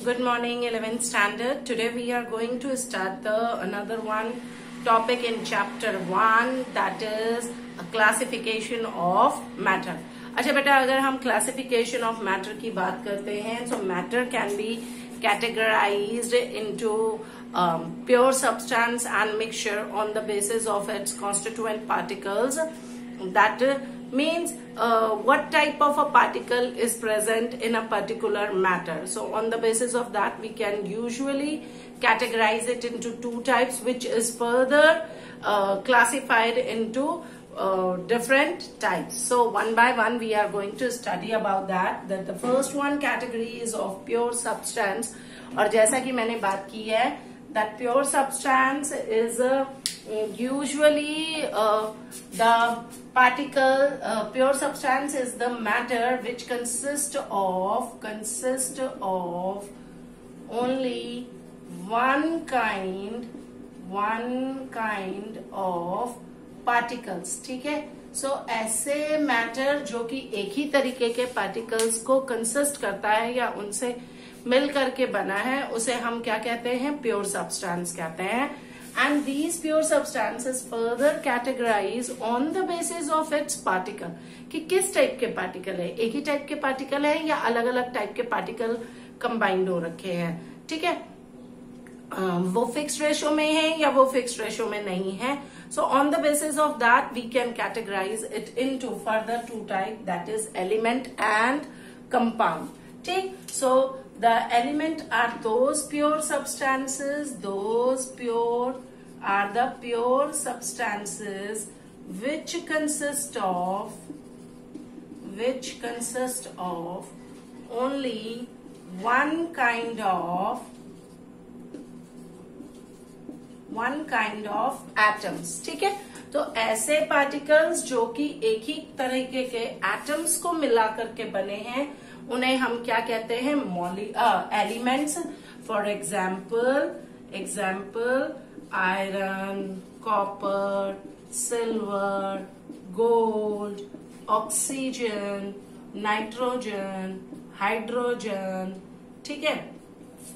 Good morning, 11th standard. Today we are going to start another one topic in chapter 1, that is a classification of matter. अच्छा बेटा, अगर हम classification of matter की बात करते हैं, so matter can be categorized into pure substance and mixture on the basis of its constituent particles. That means what type of a particle is present in a particular matter. So on the basis of that, we can usually categorize it into two types, which is further classified into different types. So one by one we are going to study about that. The first one category is of pure substance. और जैसा कि मैंने बात की है, that pure substance is usually the particle. Pure substance is the matter which consists of only one kind of particles. ठीक है. So ऐसे matter जो कि एक ही तरीके के particles को consist करता है या उनसे मिल करके बना है, उसे हम क्या कहते हैं? प्योर सब्सटेंस कहते हैं. And these pure substances further categorize on the basis of its particle, कि किस टाइप के पार्टिकल है, एक ही टाइप के पार्टिकल है या अलग अलग टाइप के पार्टिकल कंबाइंड हो रखे हैं. ठीक है, वो फिक्स्ड रेशो में है या वो फिक्स्ड रेशो में नहीं है. So on the basis of that we can categorize it into further two type, that is element and compound. ठीक. So the element are those pure substances, those pure are the pure substances which consist of only one kind of atoms. ठीक है. तो ऐसे particles जो कि एक ही तरीके के atoms को मिला करके बने हैं, उन्हें हम क्या कहते हैं? Elements. For example iron, copper, silver, gold, oxygen, nitrogen, hydrogen. ठीक है,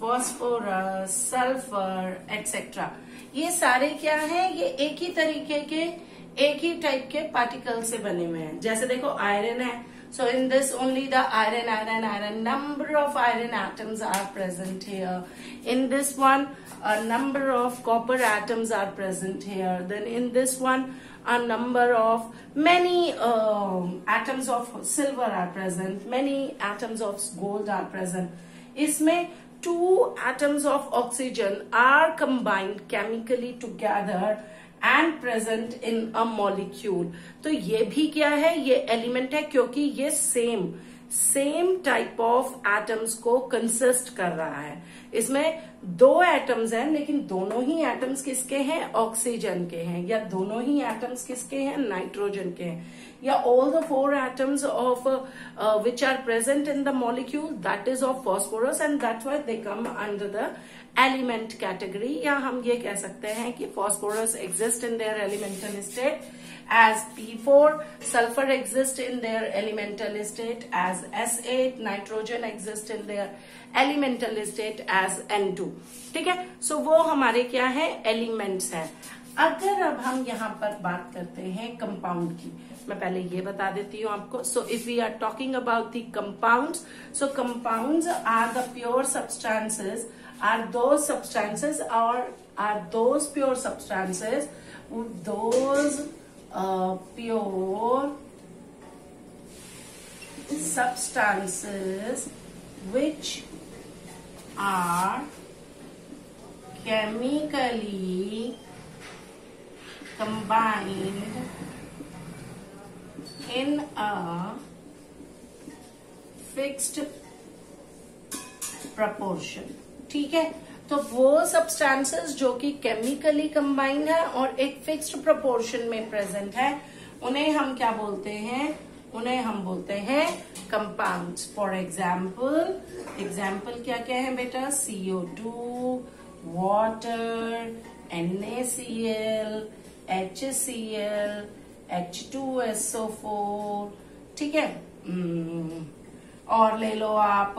फॉस्फोरस, सल्फर एटसेट्रा. ये सारे क्या हैं? ये एक ही तरीके के, एक ही टाइप के पार्टिकल से बने हुए हैं. जैसे देखो आयरन है, so in this only the iron, number of iron atoms are present here. In this one, a number of copper atoms are present here. Then in this one, a number of many atoms of silver are present. Many atoms of gold are present. इसमें 2 atoms of oxygen are combined chemically together and present in a molecule. तो ये भी क्या है? ये element है, क्योंकि ये सेम टाइप ऑफ एटम्स को कंसिस्ट कर रहा है. इसमें 2 एटम्स हैं, लेकिन दोनों ही एटम्स किसके हैं? ऑक्सीजन के हैं. या दोनों ही एटम्स किसके हैं? नाइट्रोजन के हैं. या all the 4 atoms of which are present in the molecule, that is of phosphorus, and that's why they come under the element category. या हम ये कह सकते हैं कि phosphorus exists in their elemental state as P4, sulfur exists in their elemental state as S8, nitrogen exists in their elemental state as N2. ठीक है. सो वो हमारे क्या है? एलिमेंट्स हैं. अगर अब हम यहाँ पर बात करते हैं कंपाउंड की, मैं पहले ये बता देती हूँ आपको. So if we are talking about the compounds, so compounds are the pure substances, are those substances or are those pure substances, those pure substances which are chemically combined in a fixed proportion. ठीक है. तो वो substances जो कि chemically combined है और एक fixed proportion में प्रेजेंट है, उन्हें हम क्या बोलते हैं? उन्हें हम बोलते हैं कंपाउंड्स. फॉर एग्जाम्पल क्या क्या है बेटा? CO2, water, NaCl, HCl, H2SO4. ठीक है. और ले लो आप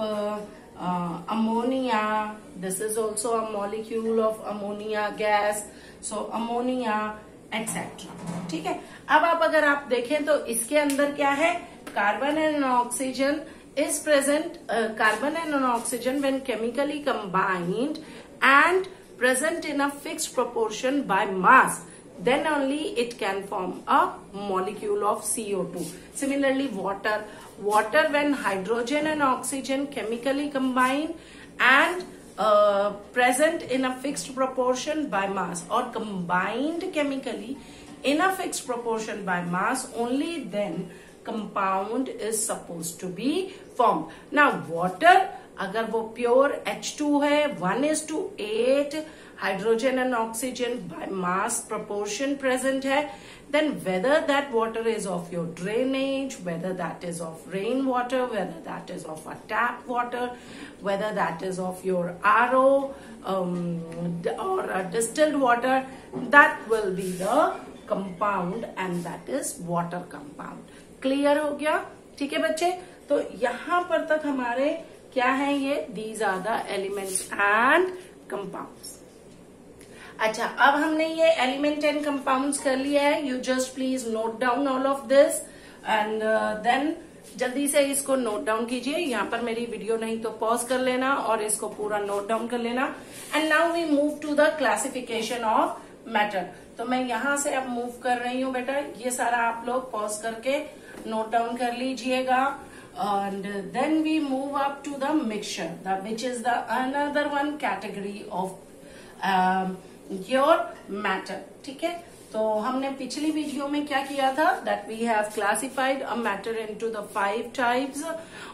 ammonia. This is also a molecule of ammonia gas. So ammonia, etc. ठीक है. अब आप अगर आप देखें तो इसके अंदर क्या है, carbon and oxygen is present. Carbon and oxygen when chemically combined and present in a fixed proportion by mass, then only it can form a molecule of CO2. Similarly, water when hydrogen and oxygen chemically combine and present in a fixed proportion by mass, or combined chemically in a fixed proportion by mass, only then compound is supposed to be formed. Now water, अगर वो pure H2 है, 1:8 hydrogen and oxygen by mass proportion present है, then whether that water is of your drainage, whether that is of rainwater, whether that is of a tap water, whether that is of your RO or a distilled water, that will be the compound, and that is water compound. Clear हो गया? ठीक है बच्चे, तो यहां पर तक हमारे क्या है ये, these are the elements and compounds. अच्छा, अब हमने ये एलिमेंट एंड कंपाउंड्स कर लिया है. You just please note down all of this and then जल्दी से इसको नोट डाउन कीजिए. यहाँ पर मेरी वीडियो नहीं तो पॉज कर लेना और इसको पूरा नोट डाउन कर लेना. And now we move to the classification of matter. तो मैं यहां से अब मूव कर रही हूँ बेटा, ये सारा आप लोग पॉज करके नोट डाउन कर लीजिएगा. And then we move up to the mixture, which is the another one category of your matter. ठीक है, तो हमने पिछली वीडियो में क्या किया था, that we have classified a matter into the 5 types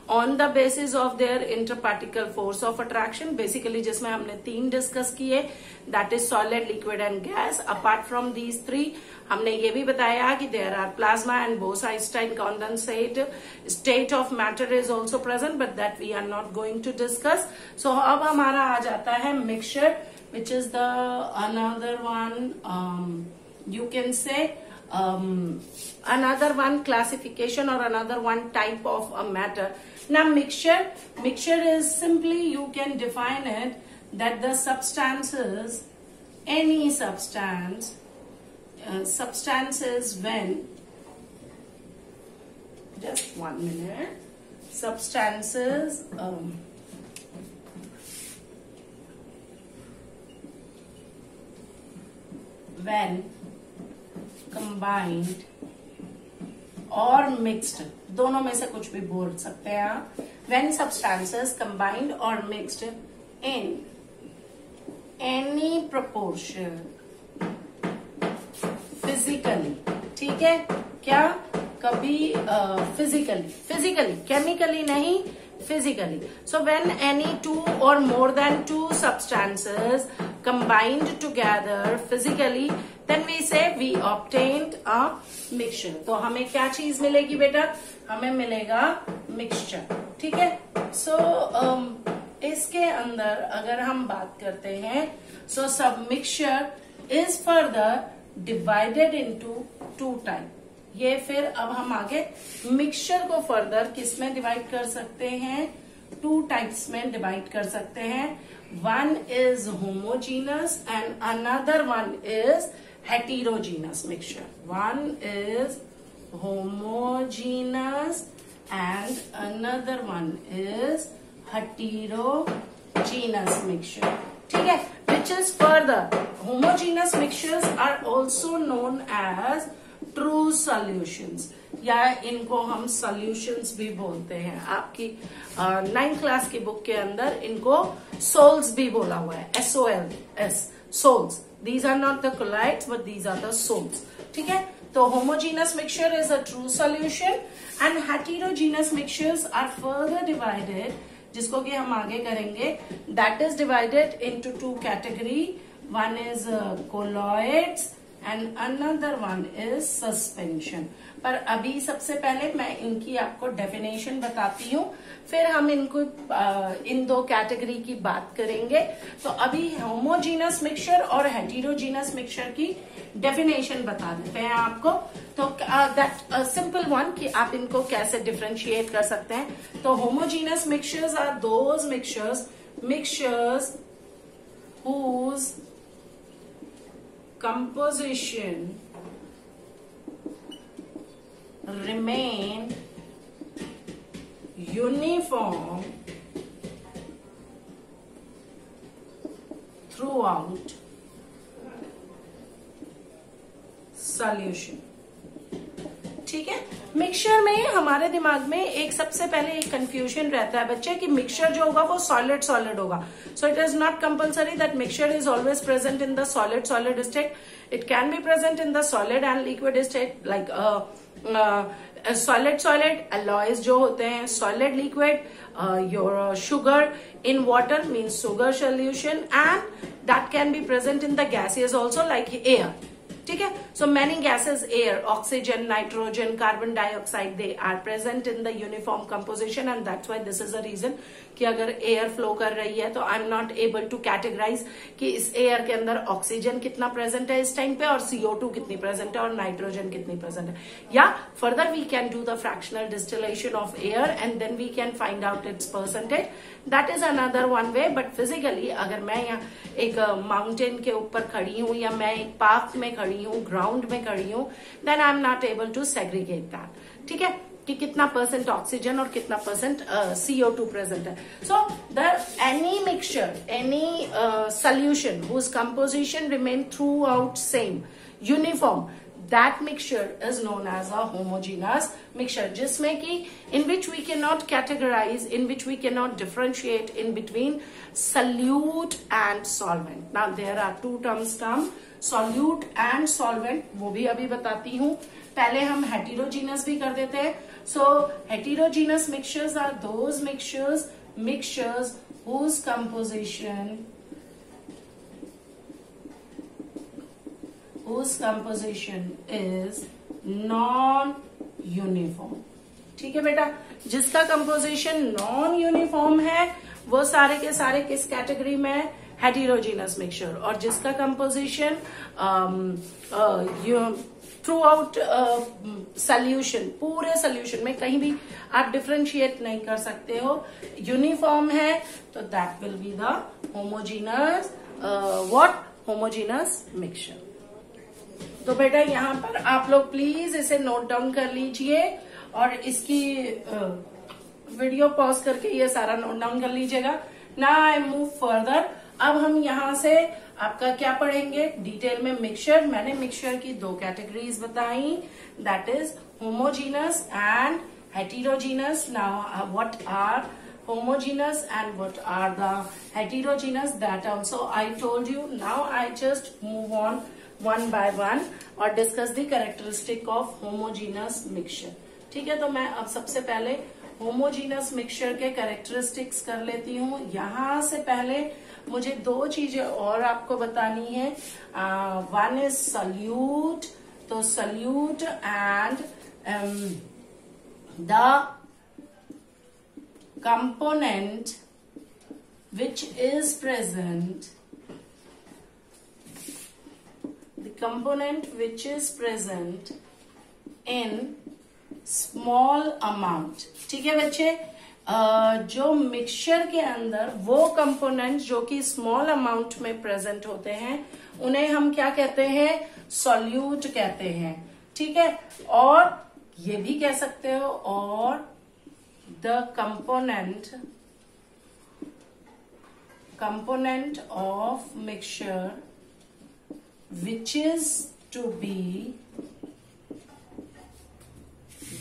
on the basis of their interparticle force of attraction. Basically जिसमें हमने 3 डिस्कस किए, that is solid, liquid and gas. Apart from these 3 हमने ये भी बताया कि there are plasma and Bose Einstein condensate state of matter is also present, but that we are not going to discuss. So अब हमारा आ जाता है mixture, which is the another one, you can say another one classification or another one type of a matter. Now mixture is simply, you can define it that the substances, any substance, substances when, just 1 minute, substances when combined or mixed, दोनों में से कुछ भी बोल सकते हैं आप. when substances combined or mixed in any proportion physically, ठीक है, क्या कभी physically, chemically नहीं, physically. So when any 2 or more than 2 substances combined together physically, then we say we obtained a mixture. तो हमें क्या चीज मिलेगी बेटा, हमें मिलेगा मिक्सचर. ठीक है, सो इसके अंदर अगर हम बात करते हैं, सो सब mixture is further divided into 2 type. ये फिर अब हम आगे मिक्सचर को फर्दर किस में डिवाइड कर सकते हैं, 2 टाइप्स में डिवाइड कर सकते हैं. One is homogeneous and another one is heterogeneous mixture. One is homogeneous and another one is heterogeneous mixture. ठीक है, which is further, homogeneous mixtures are also known as true solutions, या इनको हम solutions भी बोलते हैं. आपकी 9th क्लास की बुक के अंदर इनको sols भी बोला हुआ है, SOLS, sols. These are not the colloids, but these are the sols. ठीक है, तो homogeneous mixture is a true solution and heterogeneous mixtures are further divided, जिसको कि हम आगे करेंगे. That is divided into 2 category. One is colloids and another one is suspension. पर अभी सबसे पहले मैं इनकी आपको डेफिनेशन बताती हूँ, फिर हम इनको इन दो कैटेगरी की बात करेंगे। तो अभी होमोजीनस मिक्सचर और हेटेरोजीनस मिक्सचर की डेफिनेशन बता देते हैं आपको। तो दैट सिंपल वन कि आप इनको कैसे डिफरेंशिएट कर सकते हैं। तो homogeneous mixtures are those mixtures whose composition remain uniform throughout solution। ठीक है, मिक्सचर में हमारे दिमाग में एक सबसे पहले एक कंफ्यूजन रहता है बच्चे कि मिक्सचर जो होगा वो सॉलिड सॉलिड होगा। So it is not compulsory that mixture is always present in the solid solid state. It can be present in the solid and liquid state, like solid solid alloys जो होते हैं, solid liquid, your sugar in water means sugar solution, and that can be present in the gases also like air. ठीक है, so many gases, air, oxygen, nitrogen, carbon dioxide, they are present in the uniform composition and that's why this is a reason कि अगर air flow कर रही है तो I am not able to categorize कि इस एयर के अंदर ऑक्सीजन कितना प्रेजेंट है इस टाइम पे और CO2 कितनी प्रेजेंट है और नाइट्रोजन कितनी प्रेजेंट है। या further we can do the fractional distillation of air and then we can find out its percentage, that is another one way. But physically अगर मैं यहाँ एक माउंटेन के ऊपर खड़ी हूँ या मैं एक पार्क में खड़ी हूँ, ग्राउंड में खड़ी हूँ, then I am not able to segregate that. ठीक है, कि कितना परसेंट ऑक्सीजन और कितना परसेंट CO2 प्रेजेंट है। So the any mixture, any solution whose composition remain throughout same uniform, that mixture is known as a homogeneous mixture, जिसमें कि in which we cannot categorize, in which we cannot differentiate in between solute and solvent. Now there are two terms come, solute and solvent, वो भी अभी बताती हूँ। पहले हम heterogeneous भी कर देते हैं। So heterogeneous mixtures are those mixtures whose composition is non-uniform। ठीक है बेटा, जिसका कंपोजिशन नॉन यूनिफॉर्म है वो सारे के सारे किस कैटेगरी में है? Heterogeneous mixture. और जिसका कंपोजिशन थ्रू आउट सोल्यूशन, पूरे सोल्यूशन में कहीं भी आप डिफरेंशिएट नहीं कर सकते हो, यूनिफॉर्म है, तो that will be the homogeneous homogeneous mixture. तो बेटा यहाँ पर आप लोग प्लीज इसे नोट डाउन कर लीजिए और इसकी वीडियो पॉज करके ये सारा नोट डाउन कर लीजिएगा। Now I move further. अब हम यहाँ से आपका क्या पढ़ेंगे डिटेल में? मिक्सचर। मैंने मिक्सचर की दो कैटेगरीज बताई, that is homogeneous and heterogeneous. Now what are homogeneous and what are the heterogeneous, that also I told you. Now I just move on one by one और discuss the characteristic of homogeneous mixture। ठीक है, तो मैं अब सबसे पहले homogeneous mixture के characteristics कर लेती हूँ। यहाँ से पहले मुझे दो चीजें और आपको बतानी है। one is solute, तो solute and the component which is present, the component which is present in small amount। ठीक है बच्चे, जो मिक्सचर के अंदर वो कंपोनेंट जो कि स्मॉल अमाउंट में प्रेजेंट होते हैं उन्हें हम क्या कहते हैं? सॉल्यूट कहते हैं। ठीक है, और ये भी कह सकते हो और the component of mixture which is to be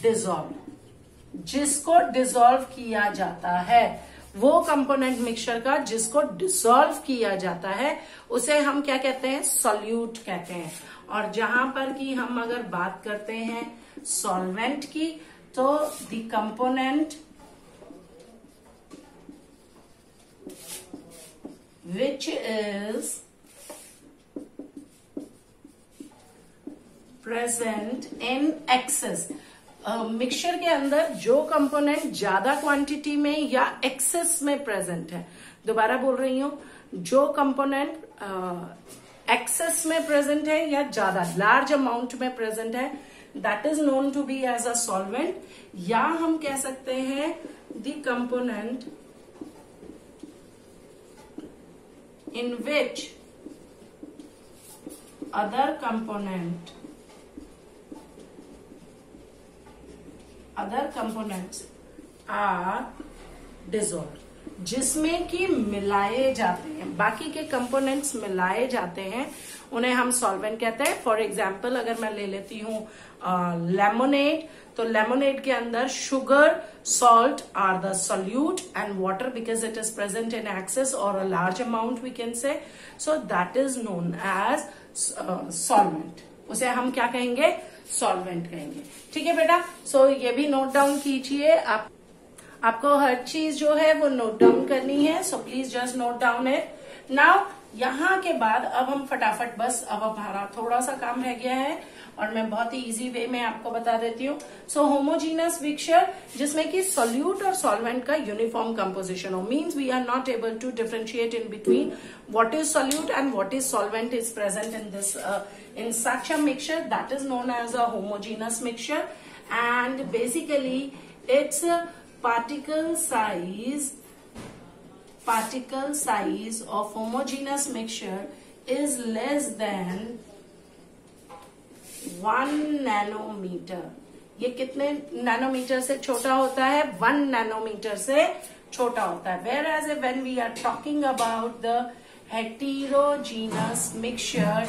dissolved, जिसको डिसॉल्व किया जाता है, वो कंपोनेंट मिक्सचर का जिसको डिसॉल्व किया जाता है उसे हम क्या कहते हैं? सॉल्यूट कहते हैं। और जहां पर कि हम अगर बात करते हैं सॉल्वेंट की, तो the component which is present in excess. Mixture के अंदर जो कंपोनेंट ज्यादा क्वांटिटी में या एक्सेस में प्रेजेंट है, दोबारा बोल रही हूं, जो कंपोनेंट एक्सेस में प्रेजेंट है या ज्यादा लार्ज अमाउंट में प्रेजेंट है, that is known to be as a solvent. या हम कह सकते हैं the component in which other components are dissolved, जिसमें कि मिलाए जाते हैं, बाकी के कंपोनेंट्स मिलाए जाते हैं, उन्हें हम सॉल्वेंट कहते हैं। फॉर एग्जाम्पल अगर मैं ले लेती हूँ लेमोनेड, तो लेमोनेड के अंदर sugar, salt are the solute and water because it is present in excess or a large amount we can say, so that is known as solvent। उसे हम क्या कहेंगे? सॉल्वेंट कहेंगे। ठीक है बेटा, सो ये भी नोट डाउन कीजिए। आपको हर चीज जो है वो नोट डाउन करनी है, so please just note down it now. यहाँ के बाद अब हम फटाफट, बस अब हमारा थोड़ा सा काम रह गया है और मैं बहुत ही इजी वे में आपको बता देती हूँ। सो होमोजीनस मिक्सचर जिसमें कि सोल्यूट और सॉल्वेंट का यूनिफॉर्म कंपोजिशन हो, means we are not able to differentiate in between what is solute and what is solvent is present in this in such a mixture, that is known as a homogeneous mixture, and basically its particle size of homogeneous mixture is less than 1 nanometer। ये कितने nanometre से छोटा होता है? 1 nanometre से छोटा होता है। Whereas when we are talking about the heterogeneous mixture,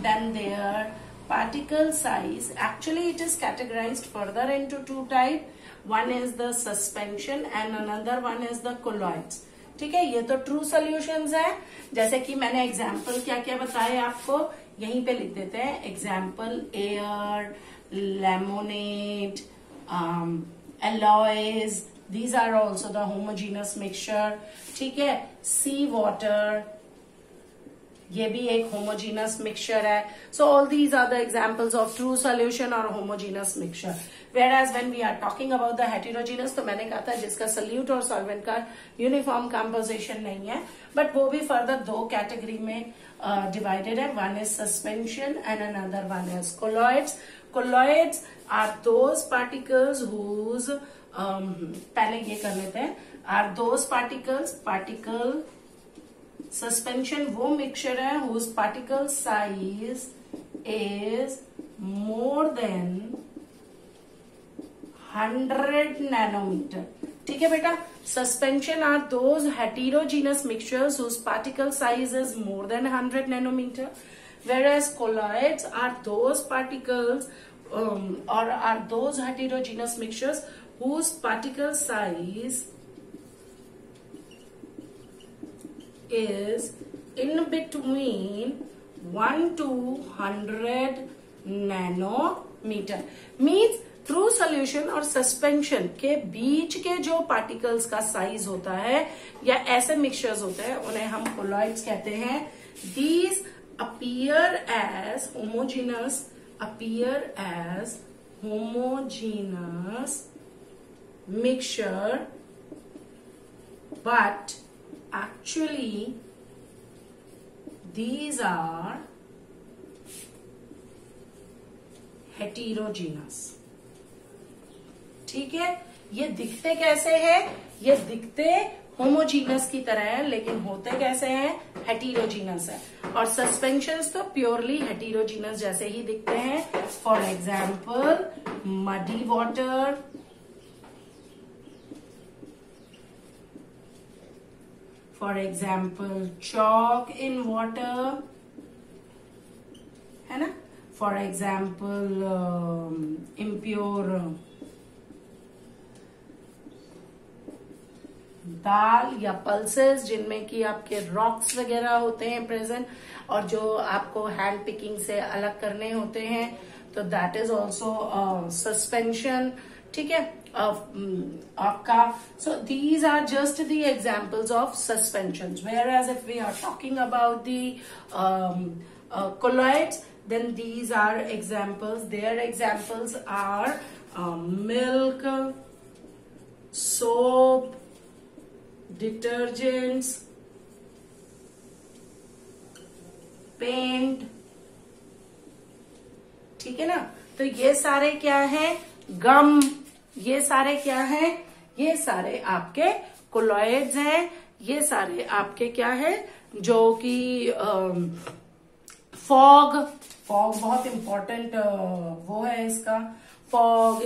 then their particle size, actually it is categorized further into two types, one is the suspension and another one is the colloids। ठीक है, ये तो true solutions है। जैसे कि मैंने example क्या क्या बताए आपको, यहीं पे लिख देते हैं। Example air, lemonade, alloys, these are also the homogeneous mixture। ठीक है, सी वाटर, ये भी एक homogeneous mixture है। So all these are the examples of true solution or homogeneous mixture। Whereas when we are talking about the heterogeneous, तो मैंने कहा था जिसका solute और solvent का uniform composition नहीं है, but वो भी further दो category में divided है। One is suspension and another one is colloids। Colloids are those particles whose पहले ये कर लेते हैं, are those particle सस्पेंशन वो मिक्सचर है whose particle size is more than 100 nanometer। ठीक है बेटा, suspension are those heterogeneous mixtures whose particle size is more than 100 nanometer, whereas colloids are those particles or are those heterogeneous mixtures whose particle size is in between 1 to 100 nanometer। Means true solution और suspension के बीच के जो particles का size होता है या ऐसे mixtures होते हैं, उन्हें हम कोलॉइड्स कहते हैं। These appear as homogeneous mixture, but actually these are heterogeneous। ठीक है, ये दिखते कैसे हैं? ये दिखते होमोजीनस की तरह है, लेकिन होते कैसे हैं? हेटेरोजीनस है। और सस्पेंशंस तो प्योरली हेटेरोजीनस जैसे ही दिखते हैं। For example muddy water, for example chalk in water, है ना? For example impure दाल या पल्सेस जिनमें कि आपके रॉक्स वगैरह होते हैं प्रेजेंट, और जो आपको हैंड पिकिंग से अलग करने होते हैं, तो दैट इज ऑल्सो सस्पेंशन। ठीक है, आपका, so these are just the examples of suspensions, whereas if we are talking about the colloids, then these are examples. Their examples are milk, soap, detergents, paint. ठीक है ना. तो ये सारे क्या है, गम, ये सारे क्या है, ये सारे आपके कोलॉइड्स हैं. ये सारे आपके क्या है, जो कि फॉग बहुत इंपॉर्टेंट वो है इसका. Fog,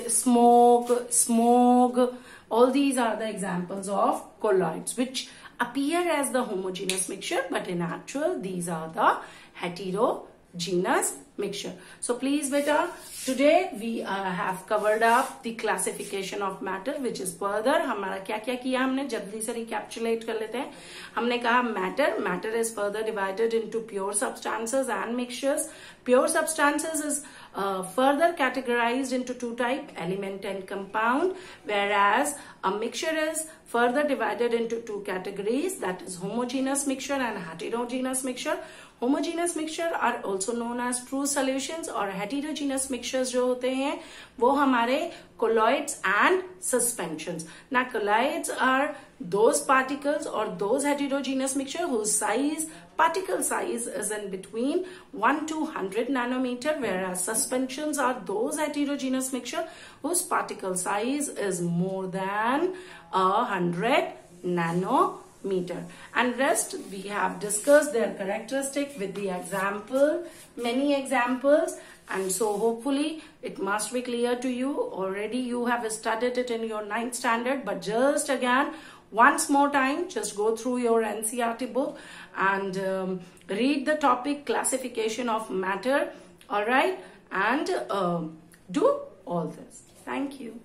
smoke, all these are the examples of colloids which appear as the homogeneous mixture, but in actual these are the heterogeneous mixture. So please beta, today we have covered up the classification of matter, which is further. हमारा क्या क्या किया हमने, जल्दी से recapitulate कर लेते हैं. हमने कहा matter is further divided into pure substances and mixtures. Pure substances is further categorized into two types, element and compound, whereas a mixture is further divided into two categories, that is homogeneous mixture and heterogeneous mixture. Homogeneous mixture are also known as true solutions, और heterogeneous mixtures जो होते हैं वो हमारे colloids and suspensions. Now colloids are those particles or those heterogeneous mixture whose particle size is in between 1 to 100 nanometer, whereas suspensions are those heterogeneous mixture whose particle size is more than 100 nanometer. And rest we have discussed their characteristic with the example, many examples, and so hopefully it must be clear to you. Already you have studied it in your 9th standard, but just again once more time, just go through your NCERT book and read the topic classification of matter. All right, and do all this. Thank you.